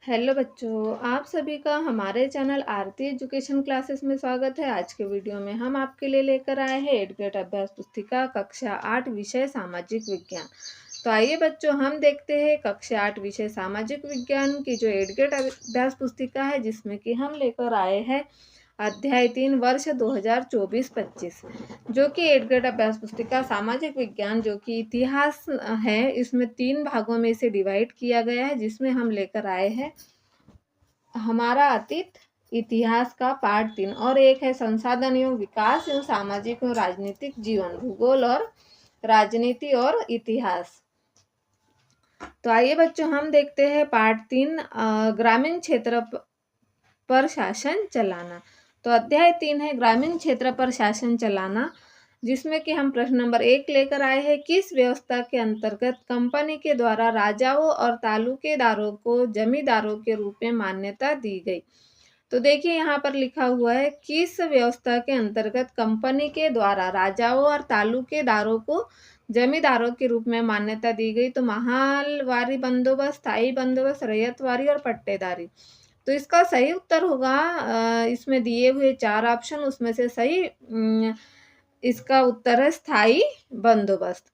Hello बच्चों, आप सभी का हमारे चैनल आरती एजुकेशन क्लासेस में स्वागत है। आज के वीडियो में हम आपके लिए लेकर आए हैं 8th ग्रेड अभ्यास पुस्तिका कक्षा 8 विषय सामाजिक विज्ञान। तो आइए बच्चों, हम देखते हैं कक्षा 8 विषय सामाजिक विज्ञान की जो 8th ग्रेड अभ्यास पुस्तिका है, जिसमें कि हम लेकर आए हैं अध्याय 3 वर्ष 2024-25, जो कि 8th ग्रेड अभ्यास पुस्तिका सामाजिक विज्ञान जो कि इतिहास है, इसमें 3 भागों में इसे डिवाइड किया गया है, जिसमें हम लेकर आए हैं हमारा अतीत इतिहास का पार्ट 3 और एक है संसाधन एवं विकास एवं सामाजिक एवं राजनीतिक जीवन, भूगोल और राजनीति और इतिहास। तो आइए बच्चों, हम देखते हैं पार्ट 3 ग्रामीण क्षेत्र पर शासन चलाना। तो अध्याय 3 है ग्रामीण क्षेत्र पर शासन चलाना, जिसमें कि हम प्रश्न नंबर 1 लेकर आए हैं। किस व्यवस्था के अंतर्गत कंपनी के द्वारा राजाओं और तालुकेदारों को जमींदारों के रूप में मान्यता दी गई? तो देखिए, यहाँ पर लिखा हुआ है किस व्यवस्था के अंतर्गत कंपनी के द्वारा राजाओं और तालुकेदारों को जमींदारों के रूप में मान्यता दी गई। तो महालवारी बंदोबस्त, स्थायी बंदोबस्त, रैयतवारी और पट्टेदारी। तो इसका सही उत्तर होगा इसमें दिए हुए 4 ऑप्शन, उसमें से सही इसका उत्तर है स्थायी बंदोबस्त।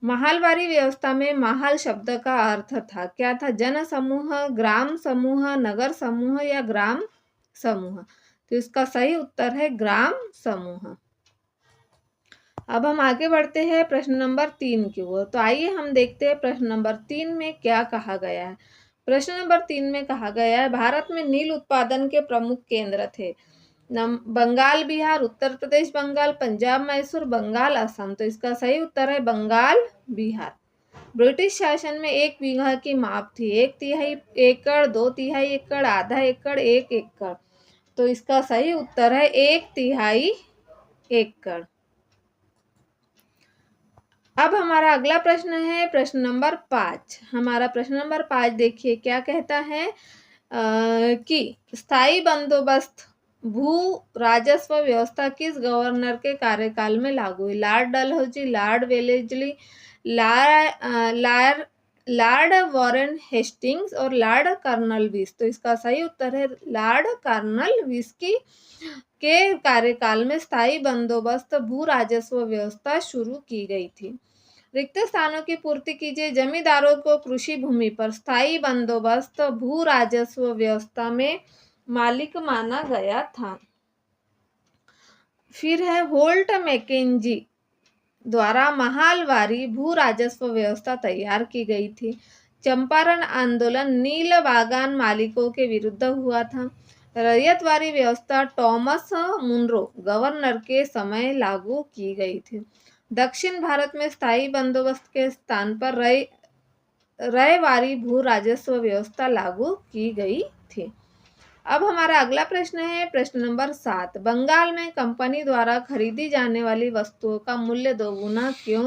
महालवारी व्यवस्था में महाल शब्द का अर्थ था, क्या था? जन समूह, ग्राम समूह, नगर समूह या ग्राम समूह। तो इसका सही उत्तर है ग्राम समूह। अब हम आगे बढ़ते हैं प्रश्न नंबर 3 की ओर। तो आइए हम देखते हैं प्रश्न नंबर 3 में क्या कहा गया है। प्रश्न नंबर 3 में कहा गया है भारत में नील उत्पादन के प्रमुख केंद्र थे। बंगाल, बिहार, उत्तर प्रदेश, बंगाल, पंजाब, मैसूर, बंगाल, असम। तो इसका सही उत्तर है बंगाल, बिहार। ब्रिटिश शासन में 1 बीघा की माप थी। 1/3 एकड़, 2/3 एकड़, आधा एकड़, 1 एकड़। तो इसका सही उत्तर है 1/3 एकड़। अब हमारा अगला प्रश्न है प्रश्न नंबर 5। हमारा प्रश्न नंबर 5 देखिए क्या कहता है कि स्थायी बंदोबस्त भू राजस्व व्यवस्था किस गवर्नर के कार्यकाल में लागू हुई? Lord Dalhousie, Lord Wellesley, Lord Warren Hastings और लॉर्ड कर्नलविस। तो इसका सही उत्तर है लॉर्ड कर्नलविस के कार्यकाल में स्थायी बंदोबस्त भू राजस्व व्यवस्था शुरू की गई थी। रिक्त स्थानों की पूर्ति कीजिए। जमींदारों को कृषि भूमि पर स्थायी बंदोबस्त भू राजस्व व्यवस्था में मालिक माना गया था। फिर है होल्ट मैकेंजी द्वारा महालवारी भू राजस्व व्यवस्था तैयार की गई थी। चंपारण आंदोलन नील बागान मालिकों के विरुद्ध हुआ था। रैयतवारी व्यवस्था टॉमस मुनरो गवर्नर के समय लागू की गई थी। दक्षिण भारत में स्थायी बंदोबस्त के स्थान पर रैयवारी भू राजस्व व्यवस्था लागू की गई थी। अब हमारा अगला प्रश्न है प्रश्न नंबर 7। बंगाल में कंपनी द्वारा खरीदी जाने वाली वस्तुओं का मूल्य दोगुना क्यों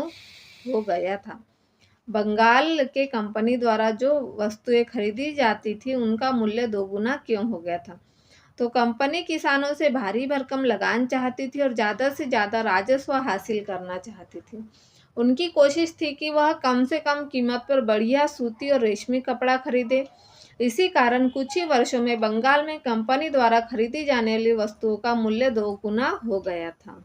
हो गया था? बंगाल के कंपनी द्वारा जो वस्तुएं खरीदी जाती थी उनका मूल्य दोगुना क्यों हो गया था? तो कंपनी किसानों से भारी भरकम लगान चाहती थी और ज़्यादा से ज़्यादा राजस्व हासिल करना चाहती थी। उनकी कोशिश थी कि वह कम से कम कीमत पर बढ़िया सूती और रेशमी कपड़ा खरीदे। इसी कारण कुछ ही वर्षों में बंगाल में कंपनी द्वारा खरीदी जाने वाली वस्तुओं का मूल्य दोगुना हो गया था।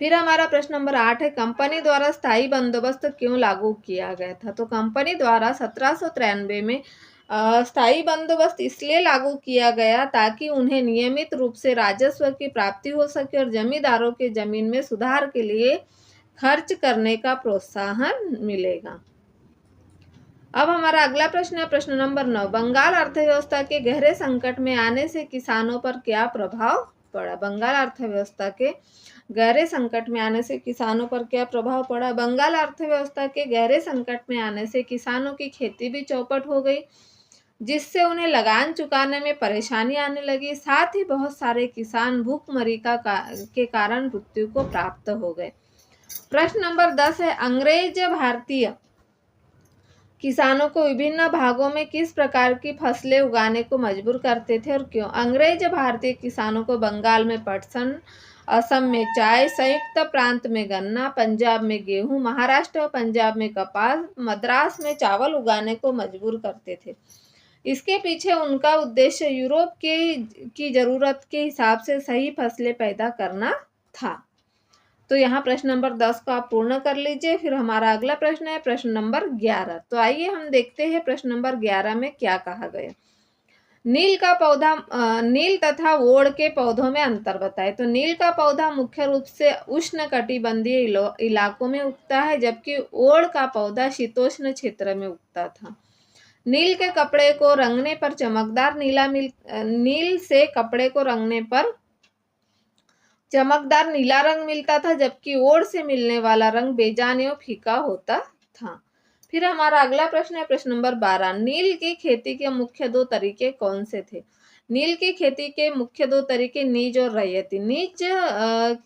फिर हमारा प्रश्न नंबर 8 है कंपनी द्वारा स्थायी बंदोबस्त क्यों लागू किया गया था? तो कंपनी द्वारा 1793 में स्थायी बंदोबस्त इसलिए लागू किया गया ताकि उन्हें नियमित रूप से राजस्व की प्राप्ति हो सके और जमींदारों के जमीन में सुधार के लिए खर्च करने का प्रोत्साहन मिलेगा। अब हमारा अगला प्रश्न है प्रश्न नंबर 9। बंगाल अर्थव्यवस्था के गहरे संकट में आने से किसानों पर क्या प्रभाव पड़ा? बंगाल अर्थव्यवस्था के गहरे संकट में आने से किसानों पर क्या प्रभाव पड़ा? बंगाल अर्थव्यवस्था के गहरे संकट में आने से किसानों की खेती भी चौपट हो गई, जिससे उन्हें लगान चुकाने में परेशानी आने लगी। साथ ही बहुत सारे किसान भूखमरी के कारण मृत्यु को प्राप्त हो गए। प्रश्न नंबर 10 है अंग्रेज भारतीय किसानों को विभिन्न भागों में किस प्रकार की फसलें उगाने को मजबूर करते थे और क्यों? अंग्रेज भारतीय किसानों को बंगाल में पटसन, असम में चाय, संयुक्त प्रांत में गन्ना, पंजाब में गेहूं, महाराष्ट्र और पंजाब में कपास, मद्रास में चावल उगाने को मजबूर करते थे। इसके पीछे उनका उद्देश्य यूरोप की जरूरत के हिसाब से सही फसलें पैदा करना था। तो यहाँ प्रश्न नंबर 10 को आप पूर्ण कर लीजिए। फिर हमारा अगला प्रश्न है प्रश्न नंबर 11। तो आइए हम देखते हैं प्रश्न नंबर 11 में क्या कहा गया। नील तथा ओड़ के पौधों में अंतर बताए। तो नील का पौधा मुख्य रूप से उष्णकटिबंधीय इलाकों में उगता है, जबकि ओड़ का पौधा शीतोष्ण क्षेत्र में उगता था। नील के कपड़े को रंगने पर चमकदार नील से कपड़े को रंगने पर चमकदार नीला रंग मिलता था, जबकि ओड़ से मिलने वाला रंग बेजान एवं फीका होता था। फिर हमारा अगला प्रश्न है प्रश्न नंबर 12। नील की खेती के मुख्य 2 तरीके कौन से थे? नील की खेती के मुख्य 2 तरीके नीज और रैयती। नीज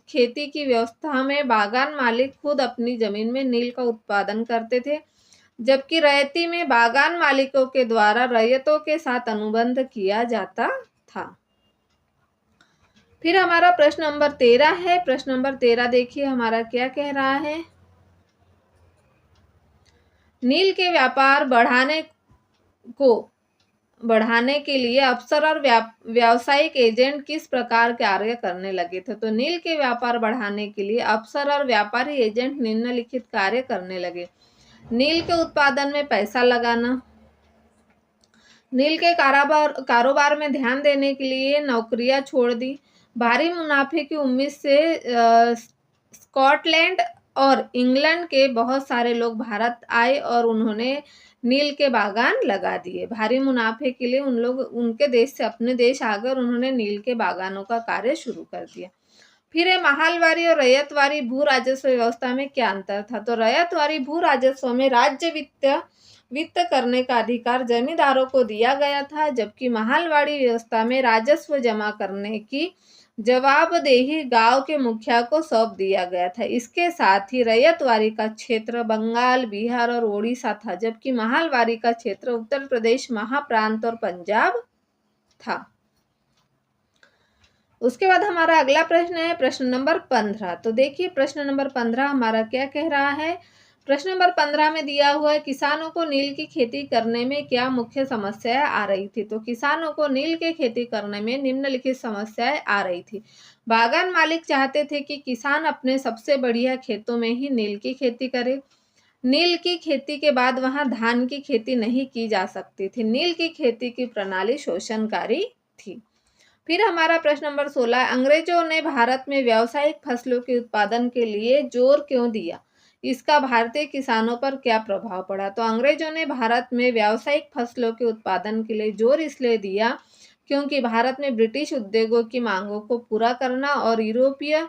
खेती की व्यवस्था में बागान मालिक खुद अपनी जमीन में नील का उत्पादन करते थे, जबकि रैयती में बागान मालिकों के द्वारा रैयतों के साथ अनुबंध किया जाता था। फिर हमारा प्रश्न नंबर 13 है। प्रश्न नंबर 13 देखिए हमारा क्या कह रहा है। नील के व्यापार बढ़ाने के लिए अफसर और व्यावसायिक एजेंट किस प्रकार कार्य करने लगे थे? तो नील के व्यापार बढ़ाने के लिए अफसर और व्यापारी एजेंट निम्नलिखित कार्य करने लगे। नील के उत्पादन में पैसा लगाना, नील के कारोबार में ध्यान देने के लिए नौकरियां छोड़ दी, भारी मुनाफे की उम्मीद से स्कॉटलैंड और इंग्लैंड के बहुत सारे लोग भारत आए और उन्होंने नील के बागान लगा दिए। भारी मुनाफे के लिए उनके देश से अपने देश आ गए और उन्होंने नील के बागानों का कार्य शुरू कर दिया। फिर है महालवारी और रैयतवारी भू राजस्व व्यवस्था में क्या अंतर था? तो रैयतवारी भू राजस्व में राज्य वित्त करने का अधिकार जमींदारों को दिया गया था, जबकि महालवाड़ी व्यवस्था में राजस्व जमा करने की जवाबदेही गांव के मुखिया को सौंप दिया गया था। इसके साथ ही रैयतवारी का क्षेत्र बंगाल, बिहार और ओडिशा था, जबकि महालवारी का क्षेत्र उत्तर प्रदेश, महाप्रांत और पंजाब था। उसके बाद हमारा अगला प्रश्न है प्रश्न नंबर 15। तो देखिए प्रश्न नंबर 15 हमारा क्या कह रहा है। प्रश्न नंबर 15 में दिया हुआ है किसानों को नील की खेती करने में क्या मुख्य समस्याएं आ रही थी? तो किसानों को नील की खेती करने में निम्नलिखित समस्याएं आ रही थी। बागान मालिक चाहते थे कि किसान अपने सबसे बढ़िया खेतों में ही नील की खेती करे। नील की खेती के बाद वहां धान की खेती नहीं की जा सकती थी। नील की खेती की प्रणाली शोषणकारी थी। फिर हमारा प्रश्न नंबर 16। अंग्रेजों ने भारत में व्यावसायिक फसलों के उत्पादन के लिए जोर क्यों दिया? इसका भारतीय किसानों पर क्या प्रभाव पड़ा? तो अंग्रेजों ने भारत में व्यावसायिक फसलों के उत्पादन के लिए जोर इसलिए दिया क्योंकि भारत में ब्रिटिश उद्योगों की मांगों को पूरा करना और यूरोपीय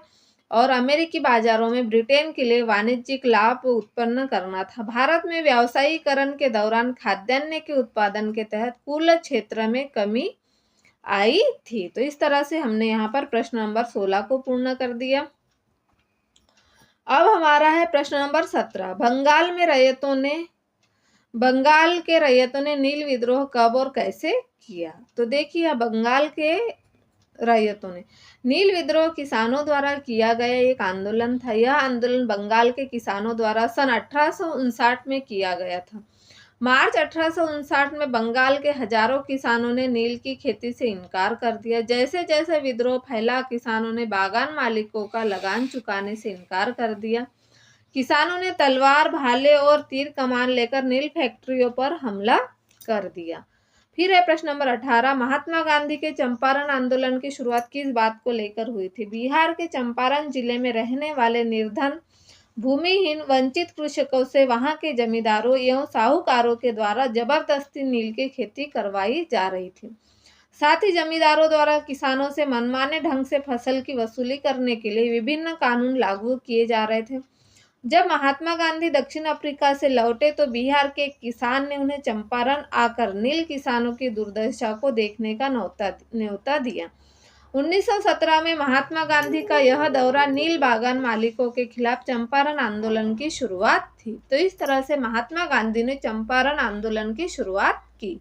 और अमेरिकी बाजारों में ब्रिटेन के लिए वाणिज्यिक लाभ उत्पन्न करना था। भारत में व्यावसायीकरण के दौरान खाद्यान्न के उत्पादन के तहत कुल क्षेत्र में कमी आई थी। तो इस तरह से हमने यहाँ पर प्रश्न नंबर 16 को पूर्ण कर दिया। अब हमारा है प्रश्न नंबर 17। बंगाल के रैयतों ने नील विद्रोह कब और कैसे किया? तो देखिए बंगाल के रैयतों ने नील विद्रोह किसानों द्वारा किया गया एक आंदोलन था। यह आंदोलन बंगाल के किसानों द्वारा सन 1859 में किया गया था। मार्च 1859 में बंगाल के हजारों किसानों ने नील की खेती से इनकार कर दिया। जैसे जैसे विद्रोह फैला, किसानों ने बागान मालिकों का लगान चुकाने से इनकार कर दिया। किसानों ने तलवार, भाले और तीर कमान लेकर नील फैक्ट्रियों पर हमला कर दिया। फिर है प्रश्न नंबर 18। महात्मा गांधी के चंपारण आंदोलन की शुरुआत किस बात को लेकर हुई थी? बिहार के चंपारण जिले में रहने वाले निर्धन, भूमिहीन, वंचित कृषकों से वहां के जमींदारों एवं साहूकारों के द्वारा जबरदस्ती नील की खेती करवाई जा रही थी। साथ ही जमींदारों द्वारा किसानों से मनमाने ढंग से फसल की वसूली करने के लिए विभिन्न कानून लागू किए जा रहे थे। जब महात्मा गांधी दक्षिण अफ्रीका से लौटे तो बिहार के किसान ने उन्हें चंपारण आकर नील किसानों की दुर्दशा को देखने का न्योता दिया। 1917 में महात्मा गांधी का यह दौरा नील बागान मालिकों के खिलाफ चंपारण आंदोलन की शुरुआत थी। तो इस तरह से महात्मा गांधी ने चंपारण आंदोलन की शुरुआत की।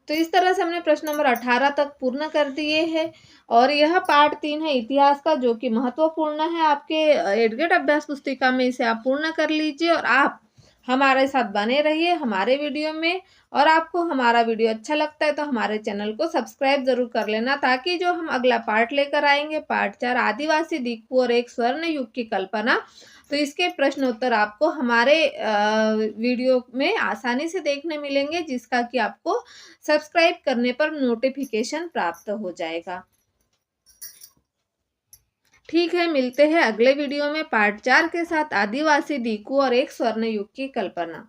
तो इस तरह से हमने प्रश्न नंबर 18 तक पूर्ण कर दिए हैं और यह पार्ट 3 है इतिहास का, जो कि महत्वपूर्ण है आपके एडगेट अभ्यास पुस्तिका में। इसे आप पूर्ण कर लीजिए और आप हमारे साथ बने रहिए हमारे वीडियो में। और आपको हमारा वीडियो अच्छा लगता है तो हमारे चैनल को सब्सक्राइब जरूर कर लेना, ताकि जो हम अगला पार्ट लेकर आएंगे, पार्ट 4 आदिवासी दीकू और एक स्वर्ण युग की कल्पना, तो इसके प्रश्न उत्तर आपको हमारे वीडियो में आसानी से देखने मिलेंगे, जिसका कि आपको सब्सक्राइब करने पर नोटिफिकेशन प्राप्त हो जाएगा। ठीक है, मिलते हैं अगले वीडियो में पार्ट 4 के साथ, आदिवासी दीकू और एक स्वर्ण युग की कल्पना।